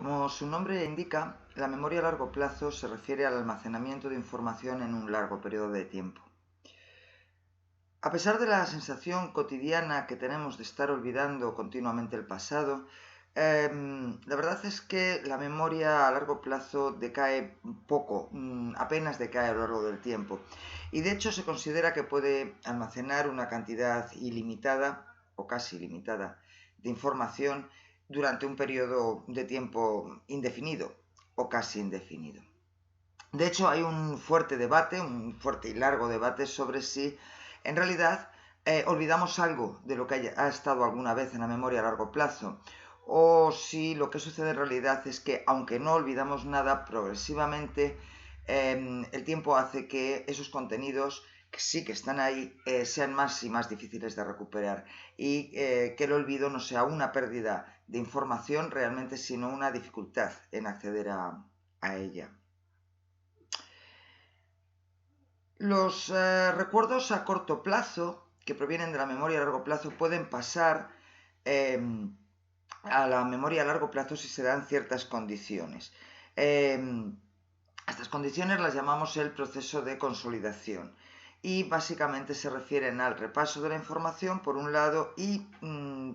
Como su nombre indica, la memoria a largo plazo se refiere al almacenamiento de información en un largo periodo de tiempo. A pesar de la sensación cotidiana que tenemos de estar olvidando continuamente el pasado, la verdad es que la memoria a largo plazo decae poco, apenas decae a lo largo del tiempo. Y de hecho se considera que puede almacenar una cantidad ilimitada o casi ilimitada de información durante un periodo de tiempo indefinido o casi indefinido. De hecho, hay un fuerte debate, un fuerte y largo debate sobre si en realidad olvidamos algo de lo que ha estado alguna vez en la memoria a largo plazo, o si lo que sucede en realidad es que, aunque no olvidamos nada, progresivamente el tiempo hace que esos contenidos que sí que están ahí sean más y más difíciles de recuperar y que el olvido no sea una pérdida de información realmente, sino una dificultad en acceder a ella. Los recuerdos a corto plazo, que provienen de la memoria a largo plazo, pueden pasar eh, a la memoria a largo plazo si se dan ciertas condiciones. Estas condiciones las llamamos el proceso de consolidación y básicamente se refieren al repaso de la información por un lado y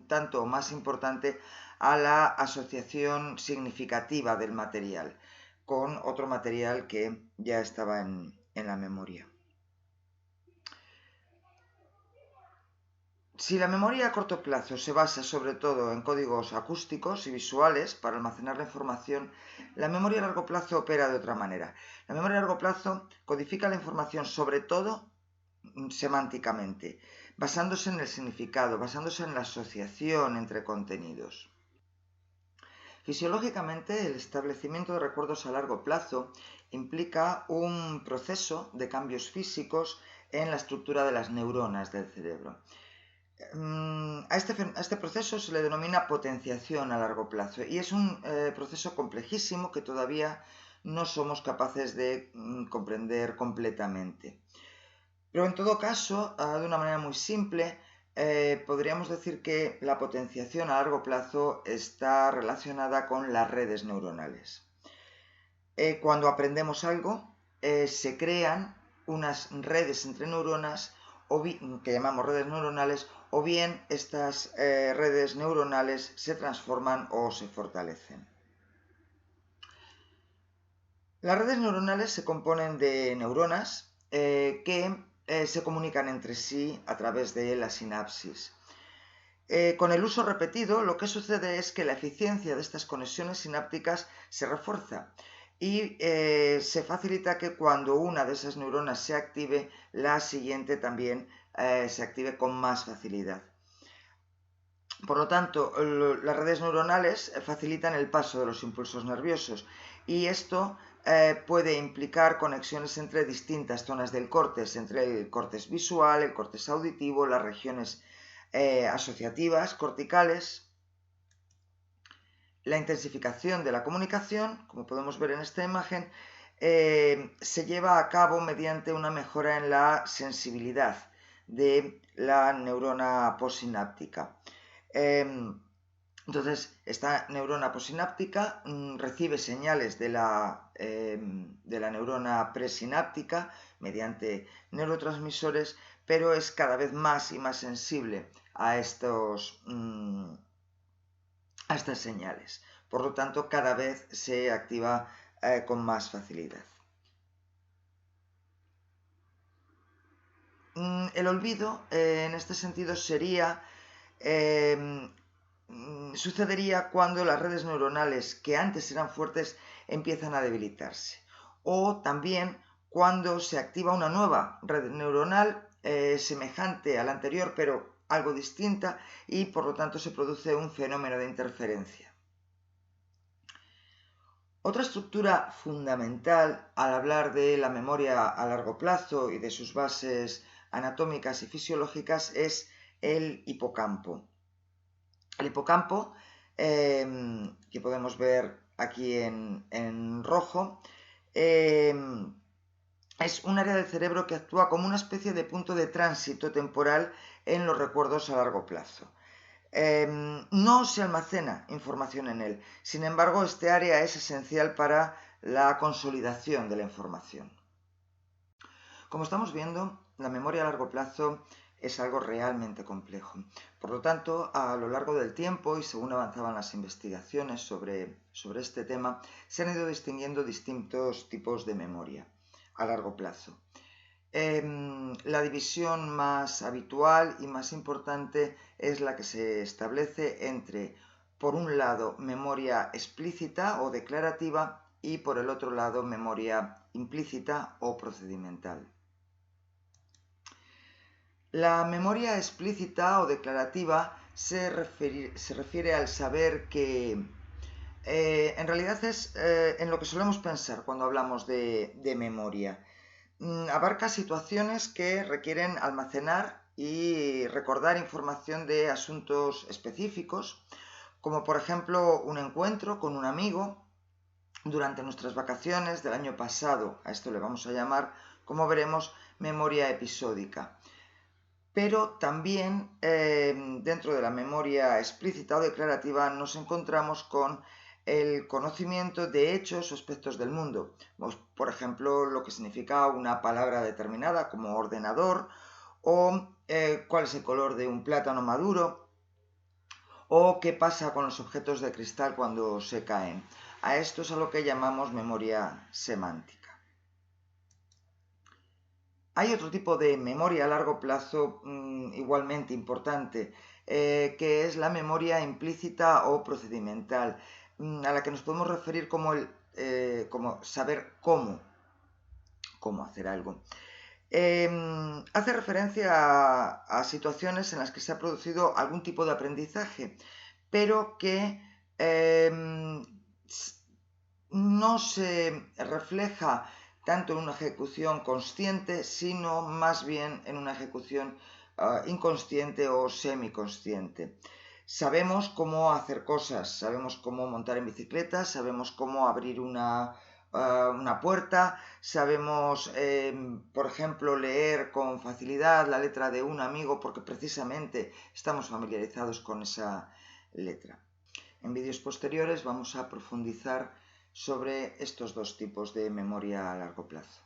tanto más importante a la asociación significativa del material con otro material que ya estaba en la memoria. Si la memoria a corto plazo se basa sobre todo en códigos acústicos y visuales para almacenar la información, la memoria a largo plazo opera de otra manera. La memoria a largo plazo codifica la información sobre todo semánticamente, basándose en el significado, basándose en la asociación entre contenidos. Fisiológicamente, el establecimiento de recuerdos a largo plazo implica un proceso de cambios físicos en la estructura de las neuronas del cerebro. A este proceso se le denomina potenciación a largo plazo y es un proceso complejísimo que todavía no somos capaces de comprender completamente. Pero en todo caso, de una manera muy simple, podríamos decir que la potenciación a largo plazo está relacionada con las redes neuronales. Cuando aprendemos algo, se crean unas redes entre neuronas que llamamos redes neuronales, o bien estas redes neuronales se transforman o se fortalecen. Las redes neuronales se componen de neuronas que se comunican entre sí a través de la sinapsis. Con el uso repetido, lo que sucede es que la eficiencia de estas conexiones sinápticas se refuerza y se facilita que cuando una de esas neuronas se active, la siguiente también se active con más facilidad. Por lo tanto, las redes neuronales facilitan el paso de los impulsos nerviosos y esto puede implicar conexiones entre distintas zonas del córtex, entre el córtex visual, el córtex auditivo, las regiones asociativas, corticales. La intensificación de la comunicación, como podemos ver en esta imagen, se lleva a cabo mediante una mejora en la sensibilidad de la neurona postsináptica. Entonces, esta neurona postsináptica recibe señales de la neurona presináptica mediante neurotransmisores, pero es cada vez más y más sensible a estas señales. Por lo tanto, cada vez se activa con más facilidad. El olvido, en este sentido, sucedería cuando las redes neuronales que antes eran fuertes empiezan a debilitarse. O también cuando se activa una nueva red neuronal semejante a la anterior, pero algo distinta, y por lo tanto se produce un fenómeno de interferencia. Otra estructura fundamental al hablar de la memoria a largo plazo y de sus bases anatómicas y fisiológicas es el hipocampo. El hipocampo, que podemos ver aquí en rojo, es un área del cerebro que actúa como una especie de punto de tránsito temporal en los recuerdos a largo plazo. no se almacena información en él. Sin embargo, este área es esencial para la consolidación de la información. Como estamos viendo, la memoria a largo plazo es algo realmente complejo. Por lo tanto, a lo largo del tiempo y según avanzaban las investigaciones sobre este tema, se han ido distinguiendo distintos tipos de memoria a largo plazo. La división más habitual y más importante es la que se establece entre, por un lado, memoria explícita o declarativa y por el otro lado, memoria implícita o procedimental. La memoria explícita o declarativa se refiere al saber que en realidad es en lo que solemos pensar cuando hablamos de memoria. Abarca situaciones que requieren almacenar y recordar información de asuntos específicos, como por ejemplo un encuentro con un amigo durante nuestras vacaciones del año pasado. A esto le vamos a llamar, como veremos, memoria episódica. Pero también dentro de la memoria explícita o declarativa nos encontramos con el conocimiento de hechos o aspectos del mundo. Por ejemplo, lo que significa una palabra determinada como ordenador, o cuál es el color de un plátano maduro, o qué pasa con los objetos de cristal cuando se caen. A esto es a lo que llamamos memoria semántica. Hay otro tipo de memoria a largo plazo igualmente importante, que es la memoria implícita o procedimental, a la que nos podemos referir como saber cómo hacer algo. Hace referencia a situaciones en las que se ha producido algún tipo de aprendizaje, pero que no se refleja tanto en una ejecución consciente, sino más bien en una ejecución inconsciente o semiconsciente. Sabemos cómo hacer cosas, sabemos cómo montar en bicicleta, sabemos cómo abrir una puerta, sabemos, por ejemplo, leer con facilidad la letra de un amigo porque precisamente estamos familiarizados con esa letra. En vídeos posteriores vamos a profundizar sobre estos dos tipos de memoria a largo plazo.